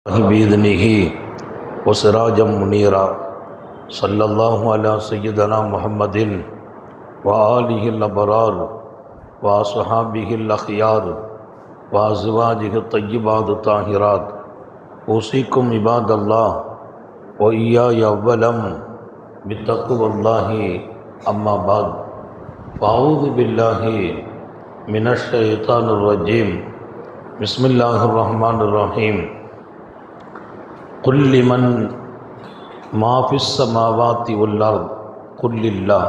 بإذنه وسراجا منيرا صلى الله على سيدنا محمد وآله الأبرار وأصحابه الأخيار وأزواجه الطيبات الطاهرات أوصيكم عباد الله وإياي أولا بتقوى الله أما بعد فأعوذ بالله من الشيطان الرجيم بسم الله الرحمن الرحيم قل لمن ما في السماوات والأرض قل لله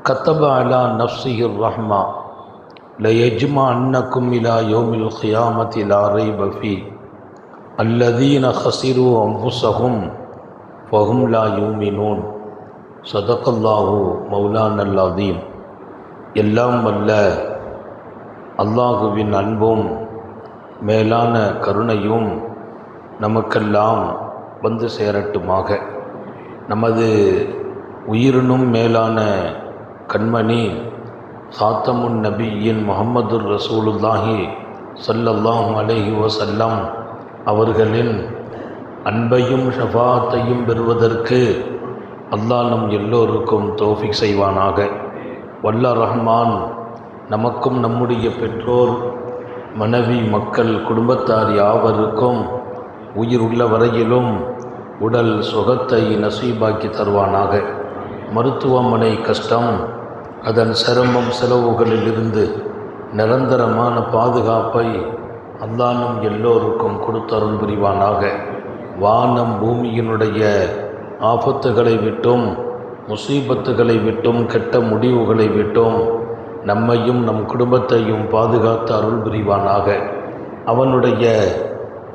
كتب على نفسه الرحمة ليجمعنكم إلى يوم القيامة لا ريب فيه الذين خسروا أنفسهم فهم لا يؤمنون صدق الله مولانا العظيم. எல்லாம் வல்ல அல்லாஹுவின் அன்பும் மேலான கருணையும் நமக்கெல்லாம் வந்து சேரட்டுமாக. நமது உயிரினும் மேலான கண்மணி சாத்தமுன் நபியின் முஹம்மது ரசூலுல்லாஹி ஸல்லல்லாஹு அலைஹி வஸல்லம் அவர்களின் அன்பையும் ஷஃபாத்தையும் பெறுவதற்கு அல்லாஹ் நம் எல்லோருக்கும் தௌஃபீக் செய்வானாக. வல்ல ரஹ்மான் நமக்கும் நம்முடைய பெற்றோர், மனைவி, மக்கள், குடும்பத்தார் யாவருக்கும் உயிர் உள்ள வரையிலும் உடல் சுகத்தை நசீபாக்கி தருவானாக. மருத்துவமனை கஷ்டம், அதன் சிரமம், செலவுகளிலிருந்து நிரந்தரமான பாதுகாப்பை அல்லாஹ் நம் எல்லோருக்கும் கொடுத்தருள் புரிவானாக. வானம் பூமியினுடைய ஆபத்துகளை விட்டும், முசீபத்துகளை விட்டும், கெட்ட முடிவுகளை விட்டும் நம்மையும் நம் குடும்பத்தையும் பாதுகாத்து அருள் புரிவானாக. அவனுடைய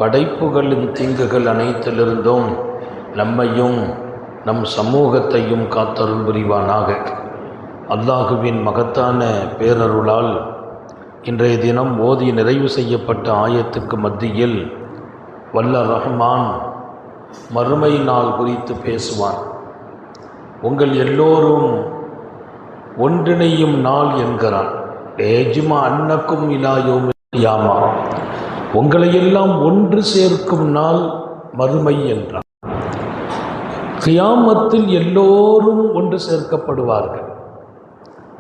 படைப்புகளின் தீங்குகள் அனைத்திலிருந்தும் நம்மையும் நம் சமூகத்தையும் காத்தருள் புரிவானாக. அல்லாஹுவின் மகத்தான பேரருளால் இன்றைய தினம் ஓதி நிறைவு செய்யப்பட்ட ஆயத்துக்கு மத்தியில் வல்ல ரஹ்மான் மறுமை நாள் குறித்து பேசுவான். உங்கள் எல்லோரும் ஒன்றிணையும் நாள் என்கிறான். ஏஜ்மா அன்னக்கும் இலா யௌமில் கியாமா, உங்களையெல்லாம் ஒன்று சேர்க்கும் நாள் மறுமை என்றான். கியாமத்தில் எல்லோரும் ஒன்று சேர்க்கப்படுவார்கள்.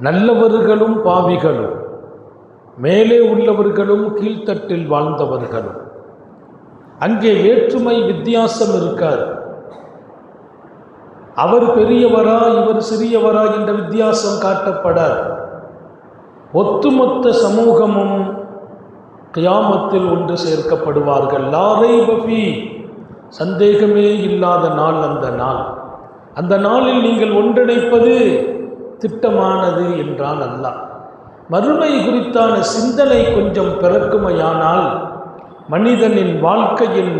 நல்லவர்களும் பாவிகளும், மேலே உள்ளவர்களும் கீழ்த்தட்டில் வாழ்ந்தவர்களும். அங்கே வேற்றுமை வித்தியாசம் இருக்காது. அவர் பெரியவரா இவர் சிறியவரா என்ற வித்தியாசம் காட்டப்படாது. ஒட்டுமொத்த சமூகமும் கியாமத்தில் ஒன்று சேர்க்கப்படுவார்கள். லா ரைப ஃபீ, சந்தேகமே இல்லாத நாள் அந்த நாள். அந்த நாளில் நீங்கள் ஒன்றிணைப்பது திட்டமானது என்றான் அல்லாஹ். மறுமை குறித்தான சிந்தனை கொஞ்சம் பிறக்குமையானால் மனிதனின் வாழ்க்கையின்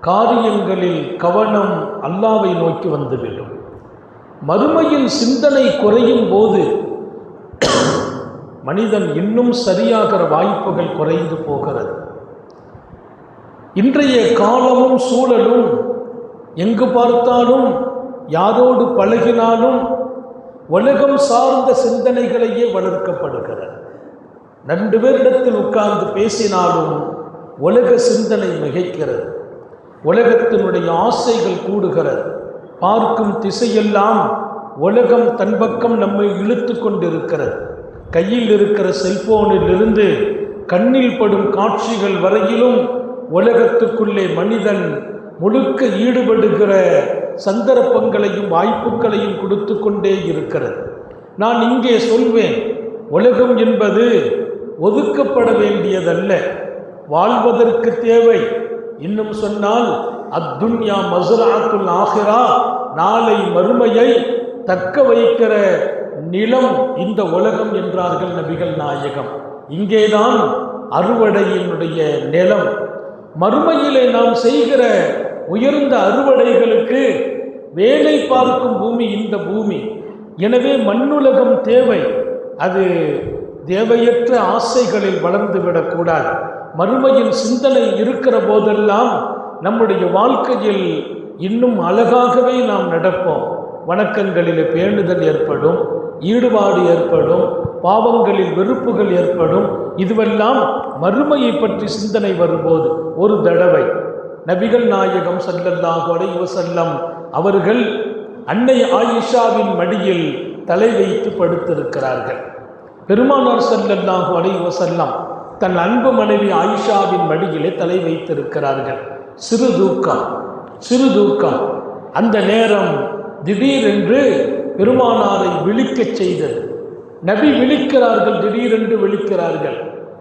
காரியங்களில் கவனம் அல்லாஹ்வை நோக்கி வந்துவிடும். மறுமையின் சிந்தனை குறையும் போது மனிதன் இன்னும் சரியாகிற வாய்ப்புகள் குறைந்து போகிறது. இன்றைய காலமும் சூழலும் எங்கு பார்த்தாலும், யாரோடு பழகினாலும் உலகம் சார்ந்த சிந்தனைகளையே வளர்க்கப்படுகிறது. 2 பேரிடத்தில் உட்கார்ந்து பேசினாலும் உலக சிந்தனை மிகைக்கிறது. உலகத்தினுடைய ஆசைகள் கூடுகிறது. பார்க்கும் திசையெல்லாம் உலகம் தன் பக்கம் நம்மை இழுத்து கொண்டிருக்கிறது. கையில் இருக்கிற செல்போனில் இருந்து கண்ணில் படும் காட்சிகள் வரையிலும் உலகத்துக்குள்ளே மனிதன் முழுக்க ஈடுபடுகிற சந்தர்ப்பங்களையும் வாய்ப்புகளையும் கொடுத்து கொண்டே இருக்கிறது. நான் இங்கே சொல்வேன், உலகம் என்பது ஒதுக்கப்பட வேண்டியதல்ல, வாழ்வதற்கு தேவை. இன்னும் சொன்னால் அத்துன்யா மஸ்ரஅத்துல் ஆஹிரா, நாளை மறுமையை தக்க வைக்கிற நிலம் இந்த உலகம் என்றார்கள் நபிகள் நாயகம். இங்கேதான் அறுவடையினுடைய நிலம். மறுமையிலே நாம் செய்கிற உயர்ந்த அறுவடைகளுக்கு வேலை பார்க்கும் பூமி இந்த பூமி. எனவே மண்ணுலகம் தேவை. அது தேவையற்ற ஆசைகளில் வளர்ந்துவிடக்கூடாது. மறுமையின் சிந்தனை இருக்கிற போதெல்லாம் நம்முடைய வாழ்க்கையில் இன்னும் அழகாகவே நாம் நடப்போம். வணக்கங்களில் பேணுதல் ஏற்படும், ஈடுபாடு ஏற்படும், பாவங்களில் வெறுப்புகள் ஏற்படும். இதுவெல்லாம் மறுமையை பற்றி சிந்தனை வரும்போது ஒரு தடவை நபிகள் நாயகம் ஸல்லல்லாஹு அலைஹி வஸல்லம் அவர்கள் அன்னை ஆயிஷாவின் மடியில் தலை வைத்து படுத்திருக்கிறார்கள். பெருமானார் ஸல்லல்லாஹு அலைஹி வஸல்லம் தன் அன்பு மனைவி ஆயிஷாவின் மடியிலே தலை வைத்திருக்கிறார்கள். சிறு தூக்கம். அந்த நேரம் திடீரென்று பெருமானாரை விழிக்கச் செய்தது. நபி விழிக்கிறார்கள், திடீரென்று விழிக்கிறார்கள்.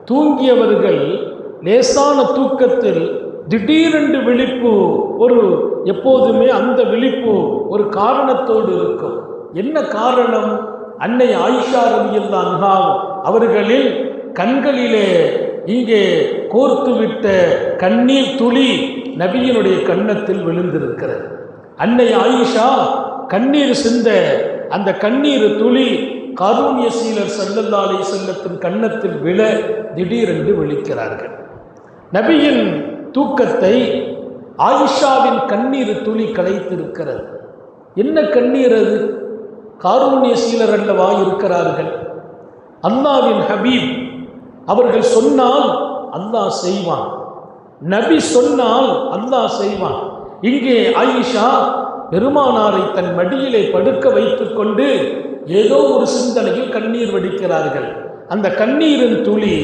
தூங்கியவர்கள் லேசான தூக்கத்தில் திடீரென்று விழிப்பு, எப்போதுமே அந்த விழிப்பு ஒரு காரணத்தோடு இருக்கும். என்ன காரணம்? அன்னை ஆயிஷா ரலியல்லாஹு அன்ஹா அவர்களின் கண்களிலே இங்கே கோர்த்துவிட்ட கண்ணீர் துளி நபியினுடைய கன்னத்தில் விழுந்திருக்கிறது. அன்னை ஆயிஷா கண்ணீர் சிந்த அந்த கண்ணீர் துளி காரூண்ய சீலர் ஸல்லல்லாஹு அலைஹி வஸல்லத்தின் கன்னத்தில் விழ திடீரென்று விழிக்கிறார்கள். நபியின் தூக்கத்தை ஆயிஷாவின் கண்ணீர் துளி கலைத்திருக்கிறது. என்ன கண்ணீர் அது? காரூண்ய சீலர் அல்லவா இருக்கிறார்கள். அல்லாஹ்வின் ஹபீப் அவர்கள் சொன்னால் அல்லாஹ் செய்வான், நபி சொன்னால் அல்லாஹ் செய்வான். இங்கே ஆயிஷா பெருமானாரை தன் மடியிலே படுக்க வைத்துக் கொண்டு ஏதோ ஒரு சிந்தனையில் கண்ணீர் வடிக்கிறார்கள். அந்த கண்ணீரின் துளி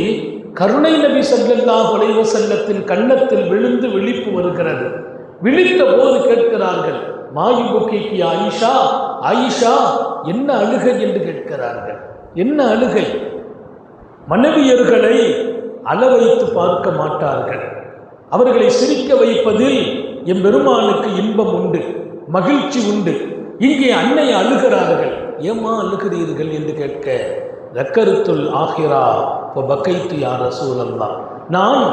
கருணை நபி ஸல்லல்லாஹு அலைஹி வஸல்லத்தின் கன்னத்தில் விழுந்து விழிப்பு வருகிறது. விழித்த போது கேட்கிறார்கள், மாயுபுக்கிக்கு ஆயிஷா, ஆயிஷா என்ன அழுகை என்று கேட்கிறார்கள். என்ன அழுகை? மனைவியர்களை அழ வைத்து பார்க்க மாட்டார்கள். அவர்களை சிரிக்க வைப்பதில் எம்பெருமானுக்கு இன்பம் உண்டு, மகிழ்ச்சி உண்டு. இங்கே அன்னை அழுகிறார்கள். ஏமா அழுகிறீர்கள் என்று கேட்க, தக்கருத்துல் ஆஹிரா பக்கைத்து யா ரசூலல்லாஹ், நான்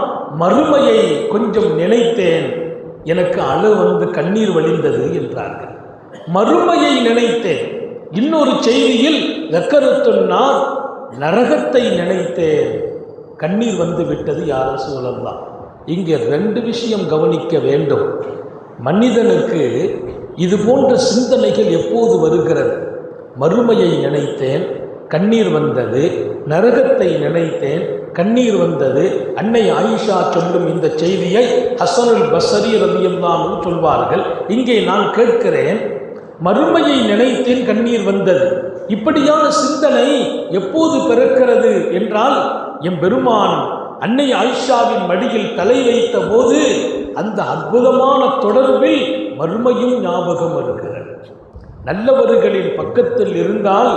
மறுமையை கொஞ்சம் நினைத்தேன், எனக்கு அழு வந்து கண்ணீர் வழிந்தது என்றார்கள். மறுமையை நினைத்தேன். இன்னொரு செய்தியில் தக்கருத்துல் நார், நரகத்தை நினைத்தேன், கண்ணீர் வந்து விட்டது யா ரசூலல்லாஹ். இங்கே ரெண்டு விஷயம் கவனிக்க வேண்டும். மனிதனுக்கு இது போன்ற சிந்தனைகள் எப்போது வருகிறது? மறுமையை நினைத்தேன், கண்ணீர் வந்தது. நரகத்தை நினைத்தேன், கண்ணீர் வந்தது. அன்னை ஆயிஷா சொல்லும் இந்த செய்தியை ஹஸனுல் பஸ்ரி ரலியல்லாஹு அன்ஹு சொல்வார்கள். இங்கே நான் கேட்கிறேன், மறுமையை நினைத்தேன், கண்ணீர் வந்தது, இப்படியான சிந்தனை எப்போது பிறக்கிறது என்றால், எம்பெருமான் அன்னை ஆயிஷாவின் மடியில் தலை வைத்த போது அந்த அற்புதமான தொடர்பில் மறுமையும் ஞாபகம் வருகிறது. நல்லவர்களின் பக்கத்தில் இருந்தால்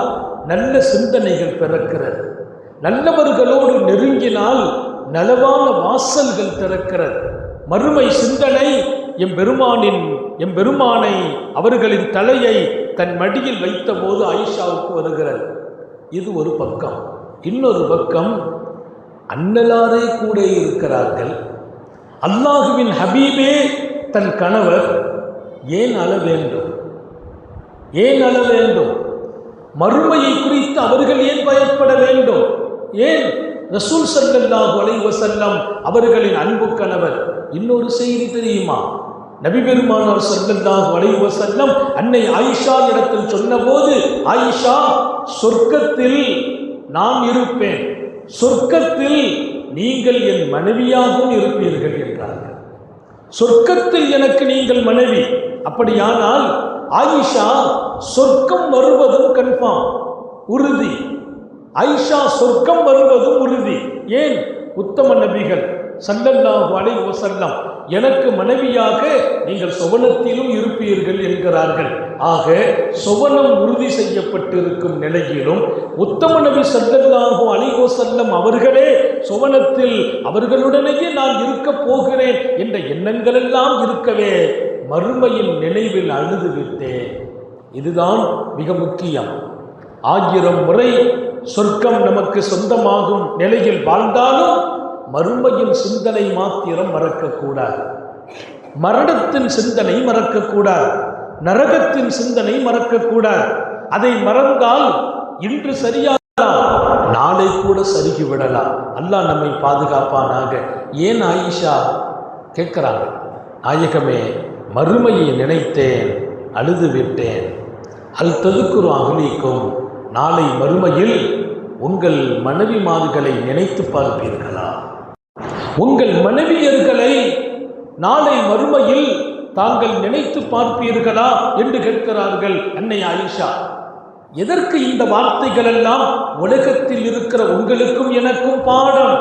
நல்ல சிந்தனைகள் பிறக்கிறது. நல்லவர்களோடு நெருங்கினால் நலவான வாசல்கள் திறக்கிறது. மறுமை சிந்தனை எம்பெருமானை அவர்களின் தலையை தன் மடியில் வைத்த போது ஆயிஷாவுக்கு வருகிறது. இது ஒரு பக்கம். இன்னொரு பக்கம், அன்னலாரே கூட இருக்கிறார்கள். அல்லாஹுவின் ஹபீபே தன் கணவர், ஏன் அழ வேண்டும்? ஏன் அழ வேண்டும்? மறுமையை குறித்து அவர்கள் ஏன் பயப்பட வேண்டும்? ஏன்? ரசூல் ஸல்லல்லாஹு அலைஹி வஸல்லம் அவர்களின் அன்பு கணவர். இன்னொரு செய்தி தெரியுமா? நபி பெருமானார் ஸல்லல்லாஹு அலைஹி வஸல்லம் அன்னை ஆயிஷா இடத்தில் சொன்னபோது, ஆயிஷா, சொர்க்கத்தில் நான் இருப்பேன், சொர்க்கத்தில் நீங்கள் என் மனைவியாகவும் இருப்பீர்கள் என்றார்கள். சொர்க்கத்தில் எனக்கு நீங்கள் மனைவி. அப்படியானால் ஆயிஷா சொர்க்கம் வருவதும் கன்ஃபார்ம், உறுதி. ஆயிஷா சொர்க்கம் வருவதும் உறுதி. ஏன்? உத்தம நபிகள் ஸல்லல்லாஹு அலைஹி வஸல்லம் எனக்கு மனைவியாக நீங்கள் சுவனத்திலும் இருப்பீர்கள் என்கிறார்கள். ஆக சுவனம் உறுதி செய்யப்பட்டிருக்கும் நிலையிலும் உத்தம நபி ஸல்லல்லாஹு அலைஹி வஸல்லம் அவர்களே சுவனத்தில் அவர்களுடனேயே நான் இருக்கப் போகிறேன் என்ற எண்ணங்கள் எல்லாம் இருக்கவே மறுமையின் நினைவில் அழுது விட்டேன். இதுதான் மிக முக்கியம். 1000 முறை சொர்க்கம் நமக்கு சொந்தமாகும் நிலையில் வாழ்ந்தாலும் மறுமையின் சிந்தனை மாத்திரம் மறக்கக்கூடாது. மரணத்தின் சிந்தனை மறக்கக்கூடாது. நரகத்தின் சிந்தனை மறக்கக்கூடாது. அதை மறந்தால் இன்று சரியாகலாம், நாளை கூட சருகிவிடலாம். அல்லாஹ் நம்மை பாதுகாப்பானாக. ஏன் ஆயிஷா கேட்கிறாங்க, நாயகமே மறுமையை நினைத்தேன், அழுது விட்டேன். அல் ததுக்குரு அகலிக்கும், நாளை மறுமையில் உங்கள் மனைவிமார்களை நினைத்து பார்ப்பீர்களா? உங்கள் மனைவியர்களை நாளை மறுமையில் தாங்கள் நினைத்து பார்ப்பீர்களா என்று கேட்கிறார்கள் அன்னை ஆயிஷா. எதற்கு இந்த வார்த்தைகள் எல்லாம்? உலகத்தில் இருக்கிற உங்களுக்கும் எனக்கும் பாடம்.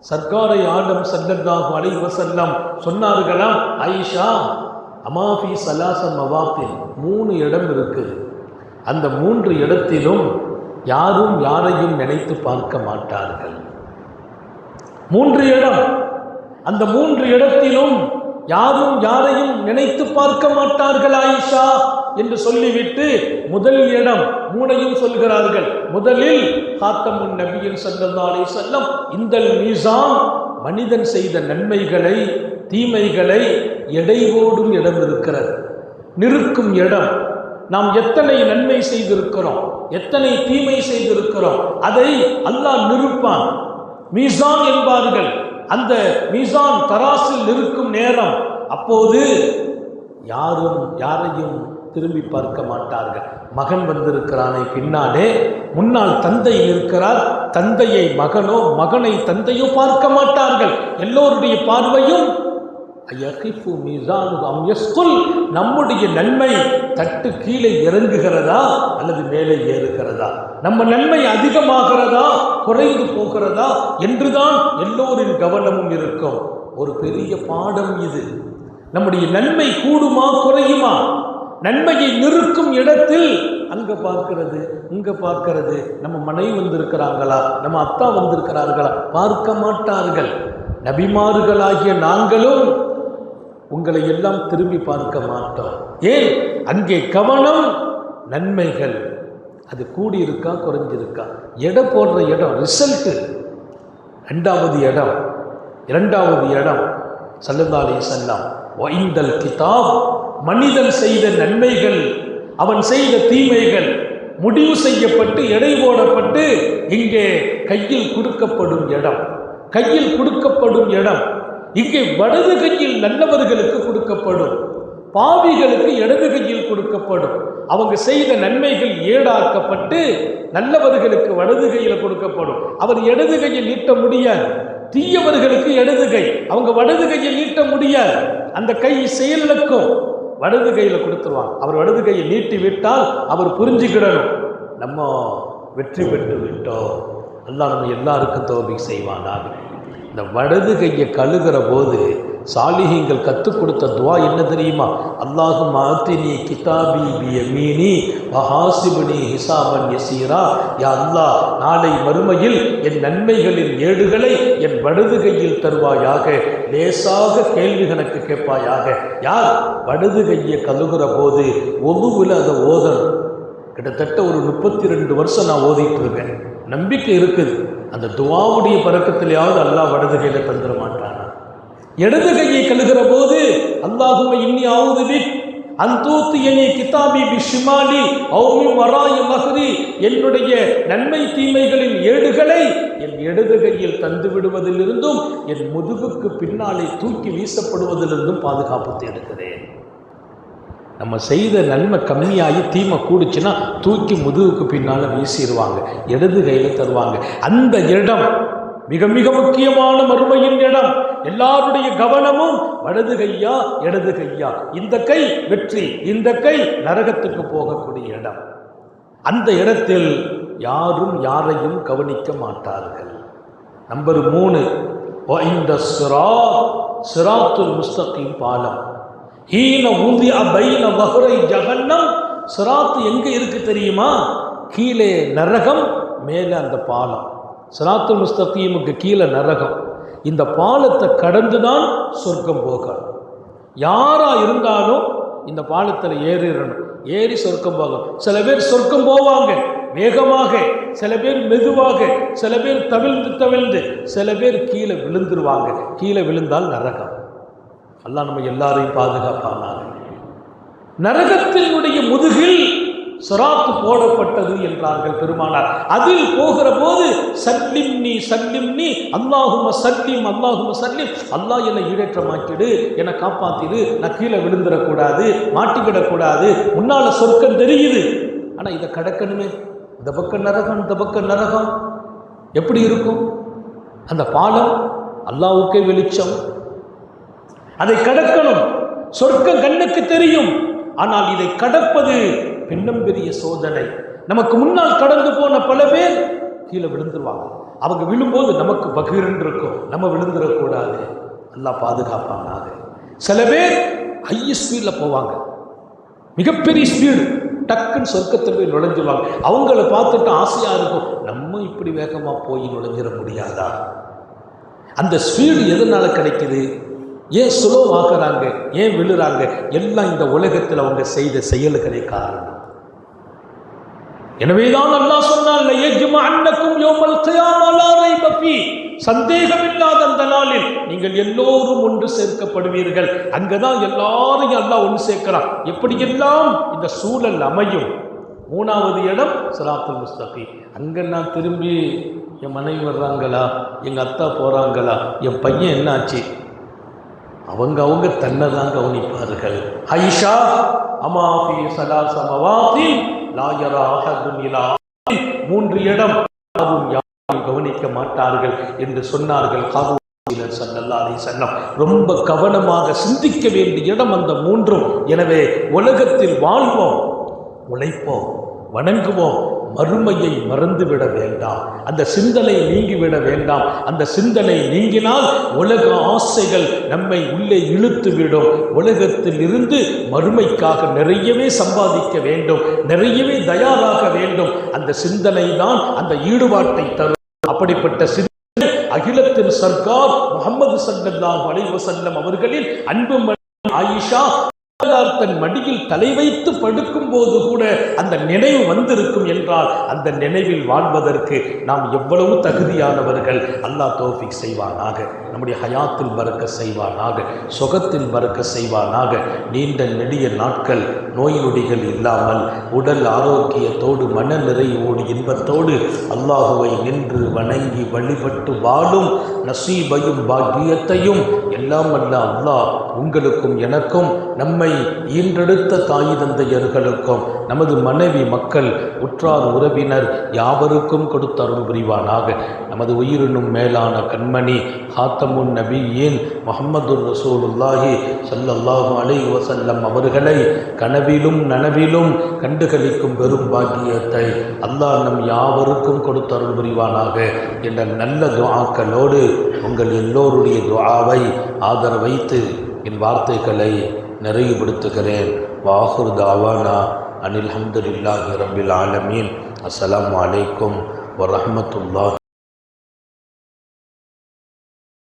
சர்க்காரை ஆலம் ஸல்லல்லாஹு அலைஹி வஸல்லம் சொன்னார்களாம், ஆயிஷா அமாஃபி ஸலாஸ மவாத்தின் 3 இடம் இருக்குது. அந்த 3 இடத்திலும் யாரும் யாரையும் நினைத்து பார்க்க மாட்டார்கள். 3 இடம், அந்த 3 இடத்திலும் யாரும் யாரையும் நினைத்து பார்க்க மாட்டார்கள் ஆயிஷா என்று சொல்லிவிட்டு முதல் இடம் 3ஐயும் சொல்கிறார்கள். முதலில் காத்தமுன் நபியின் ஸல்லல்லாஹு அலைஹி வஸல்லம் இந்தல் மீசான், மனிதன் செய்த நன்மைகளை தீமைகளை எடை போடும் இடம் இருக்கிறது, நிறுக்கும் இடம். நாம் எத்தனை நன்மை செய்திருக்கிறோம், எத்தனை தீமை செய்திருக்கிறோம், அதை அல்லாஹ் நிறுப்பான். மீசான் என்பார்கள். அந்த மீசான் தராசில் நிற்கும் நேரம், அப்போது யாரும் யாரையும் திரும்பி பார்க்க மாட்டார்கள். மகன் வந்திருக்கிறானே பின்னாலே, முன்னால் தந்தை இருக்கிறார், தந்தையை மகனோ மகனை தந்தையோ பார்க்க மாட்டார்கள். எல்லோருடைய பார்வையும் நம்முடைய நன்மை தட்டு கீழே இறங்குகிறதா அல்லது மேலே ஏறுகிறதா, நம்ம நன்மை அதிகமாகிறதா குறைந்து போகிறதா என்றுதான் எல்லோரின் கவனமும் இருக்கும். ஒரு பெரிய பாடம் இது. நம்முடைய நன்மை கூடுமா குறையுமா? நன்மையை நிறுக்கும் இடத்தில் அங்க பார்க்கிறது, இங்க பார்க்கிறது, நம்ம மனைவி வந்திருக்கிறாங்களா, நம்ம அத்தா வந்திருக்கிறார்களா பார்க்க மாட்டார்கள். நபிமார்களாகிய நாங்களும் உங்களை எல்லாம் திரும்பி பார்க்க மாட்டோம். ஏன்? அங்கே கவனம் நன்மைகள், அது கூடியிருக்கா குறைஞ்சிருக்கா, எடை போடுற இடம் ரிசல்ட்டு. இரண்டாவது இடம் ஸல்லல்லாஹு அலைஹி வஸல்லம் வைந்தல் கிதாப், மனிதன் செய்த நன்மைகள் அவன் செய்த தீமைகள் முடிவு செய்யப்பட்டு எடை போடப்பட்டு இங்கே கையில் கொடுக்கப்படும் இடம். இங்கே வலது கையில் நல்லவர்களுக்கு கொடுக்கப்படும், பாவிகளுக்கு இடது கையில் கொடுக்கப்படும். அவங்க செய்த நன்மைகள் ஏடாக்கப்பட்டு நல்லவர்களுக்கு வலது கையில் கொடுக்கப்படும். அவர் இடது கையில் நீட்ட முடியாது. தீயவர்களுக்கு இடது கை, அவங்க வலது கையில் நீட்ட முடியாது. அந்த கை செயலுக்கும் வலது கையில் கொடுத்துருவாங்க. அவர் வலது கையை நீட்டி விட்டால் அவர் புரிஞ்சுக்கிடணும், நம்ம வெற்றி பெற்று விட்டோம், அல்லாஹ் நம்ம எல்லாருக்கும் தௌபீக் செய்வானாக. இந்த வலது கையை கழுகிற போது சாலிஹீங்கள் கற்றுக் கொடுத்த துவா என்ன தெரியுமா? அல்லாஹும்ம ஆத்தினி கிதாபி பியமீனி வஹாசிப்னி ஹிசாபன் யஸீரா. யா அல்லாஹ், நாளை மறுமையில் என் நன்மைகளின் ஏடுகளை என் வலது கையில் தருவாயாக, லேசாக கேள்வி கணக்கு கேட்பாயாக. யார்? வலது கையை கழுகுற போது ஒவ்வொரு அதை ஓதணும். கிட்டத்தட்ட ஒரு 32 வருஷம் நான் ஓதிட்டு இருக்கேன். நம்பிக்கை இருக்குது, அந்த துவாவுடைய பறக்கத்திலேயாவது அல்லாஹ் வலது கையில தந்துட மாட்டானா? இடது கையை கழுகிற போது அல்லாஹும்ம இன்னி அஊது பிக் அன் தூத்தியனி கிதாபி பிஷிமாலி அவ் மின் வராஇ மஹ்ரி, என்னுடைய நன்மை தீமைகளின் ஏடுகளை என் இடது கையில் தந்து விடுவதிலிருந்தும் என் முதுகுக்கு பின்னாலே தூக்கி வீசப்படுவதிலிருந்தும் பாதுகாப்பு தேடுகிறேன். நம்ம செய்த நன்மை கம்மியாகி தீமை கூடுச்சுன்னா தூக்கி முதுகுக்கு பின்னால் வீசிடுவாங்க, இடது கையில் தருவாங்க. அந்த இடம் மிக மிக முக்கியமான மறுமையின் இடம். எல்லாருடைய கவனமும் வலது கையா இடது கையா, இந்த கை வெற்றி, இந்த கை நரகத்துக்கு போகக்கூடிய இடம். அந்த இடத்தில் யாரும் யாரையும் கவனிக்க மாட்டார்கள். நம்பர் 3, இந்த சிராத்துல் முஸ்தகீம் பாலம். ஹீன ஊதிய பைன வஹ்ரை ஜஹன்னம். சிராத் எங்க இருக்கு தெரியுமா? கீழே நரகம், மேலே அந்த பாலம். சிராத்துல் முஸ்தகீமுக்கு கீழே நரகம். இந்த பாலத்தை கடந்துதான் சொர்க்கம் போகணும். யாரா இருந்தாலும் இந்த பாலத்தில் ஏறிடணும், ஏறி சொர்க்கம் போகணும். சில பேர் சொர்க்கம் போவாங்க வேகமாக, சில பேர் மெதுவாக, சில பேர் தவிழ்ந்து, சில பேர் கீழே விழுந்துருவாங்க. கீழே விழுந்தால் நரகம். அல்லாஹ் நம்ம எல்லாரையும் பாதுகாப்பானாக. நரகத்தினுடைய முதுகில் சிராத்து போடப்பட்டது என்றார்கள் பெருமானார். அதில் போகிற போது சல்லிம்னி சல்லிம்னி அல்லாஹும்ம சல்லிம் அல்லாஹும்ம சல்லிம், அல்லாஹ் என்னை ஈடேற்றமாக்கிடு, என்னை காப்பாத்திடு, நான் கீழே விழுந்துடக்கூடாது, மாட்டிக்கிடக்கூடாது. முன்னால சொர்க்கம் தெரியுது, ஆனால் இதை கடக்கணுமே. இந்த பக்கம் நரகம், இந்த பக்கம் நரகம், எப்படி இருக்கும்? அந்த பாலம் அல்லாஹ்வுக்கே வெளிச்சம். அதை கடக்கணும். சொர்க்கம் கண்ணுக்கு தெரியும், ஆனால் இதை கடப்பது பின்னம் பெரிய சோதனை. நமக்கு முன்னால் கடந்து போன பல பேர் கீழே விழுந்துருவாங்க. அவங்க விழும்போது நமக்கு பகீர்ன்னு இருக்கும், நம்ம விழுந்துடக்கூடாது, நல்லா பாதுகாப்பாங்க. சில பேர் ஹை ஸ்பீடில் போவாங்க, மிகப்பெரிய ஸ்பீடு, டக்குன்னு சொர்க்கத்தில் போய் நுழைஞ்சிருவாங்க. அவங்கள பார்த்துட்டு ஆசையாக இருக்கும், நம்ம இப்படி வேகமாக போய் நுழைஞ்சிட முடியாதா? அந்த ஸ்பீடு எதனால கிடைக்குது? ஏன் ஸ்லோ ஆக்குறாங்க, ஏன் விழுறாங்க? எல்லாம் இந்த உலகத்தில் அவங்க செய்த செயல்களே காரணம். எனவேதான் அல்லாஹ் சொன்னான், சந்தேகமில்லாத அந்த நாளில் நீங்கள் எல்லோரும் ஒன்று சேர்க்கப்படுவீர்கள். அங்கதான் எல்லாரையும் அல்லாஹ் ஒன்று சேர்க்கிறான். எப்படியெல்லாம் இந்த சூழல் அமையும். 3வது இடம் சிராத்துல் முஸ்தகீம். அங்க நான் திரும்பி என் மனைவி வர்றாங்களா, எங்க அத்தா போறாங்களா, என் பையன் என்னாச்சு, அவங்க தன்னை தான் கவனிப்பார்கள். ஐஷா அமாஃபி சலாச மவாத்தில் லா யரா அஹதுன் இலா 3 இடம் யாரும் கவனிக்க மாட்டார்கள் என்று சொன்னார்கள். ஸல்லல்லாஹு அலைஹி வஸல்லம் ரொம்ப கவனமாக சிந்திக்க வேண்டிய இடம் அந்த 3. எனவே உலகத்தில் வாழ்வோம், உழைப்போம், வணங்குவோம், மறுமையை மறந்துவிட வேண்டாம். அந்த சிந்தனை நீங்கிவிட வேண்டாம். அந்த சிந்தனை நீங்கினால் உலக ஆசைகள் நம்மை உள்ளே இழுத்துவிடும். உலகத்தில் இருந்து மறுமைக்காக நிறையவே சம்பாதிக்க வேண்டும், நிறையவே தயாராக வேண்டும். அந்த சிந்தனை தான் அந்த ஈடுபாட்டை தரும். அப்படிப்பட்ட சிந்தனை அகிலத்தின் சர்க்கார் முஹம்மது ஸல்லல்லாஹு அலைஹி வஸல்லம் அவர்களின் அன்பு ஆயிஷா தன் மடியில் தலை வைத்து படுக்கும் போது கூட அந்த நினைவு வந்திருக்கும் என்றால் அந்த நினைவில் வாழ்வதற்கு நாம் எவ்வளவு தகுதியானவர்கள். அல்லாஹ் தௌஃபீக் செய்வானாக, நம்முடைய ஹயாத்தில் பறக்க செய்வானாக, சுகத்தில் பறக்க செய்வானாக. நீண்ட நெடிய நாட்கள் நோய் நொடிகள் இல்லாமல் உடல் ஆரோக்கியத்தோடு மன நிறைவோடு இன்பத்தோடு அல்லாஹுவை நின்று வணங்கி வழிபட்டு வாழும் நசீபையும் பாக்கியத்தையும் எல்லாம் வல்ல அல்லாஹ் உங்களுக்கும் எனக்கும், நம்மை ஈன்றெடுத்த தாய் தந்தையர்களுக்கும், நமது மனைவி மக்கள் உற்றார் உறவினர் யாவருக்கும் கொடுத்தருள் புரிவானாக. நமது உயிரினும் மேலான கண்மணி ஹாத்தமுன் நபியின் முஹம்மது ரசூலுல்லாஹி ஸல்லல்லாஹு அலைஹி வஸல்லம் அவர்களை கனவிலும் நனவிலும் கண்டுகளிக்கும் பெரும் பாக்கியத்தை அல்லாஹ் நம் யாவருக்கும் கொடுத்தருள் புரிவானாக என்ற நல்ல துஆக்களோடு உங்கள் எல்லோருடைய துஆவை ஆதரவைத்து என் வார்த்தைகளை நிறைவுபடுத்துகிறேன். வாஹிர் தாவானா அனில் ஹம்துலில்லாஹி ரப்பில் ஆலமீன். அஸ்ஸலாமு அலைக்கும் வரஹ்மத்துல்லாஹி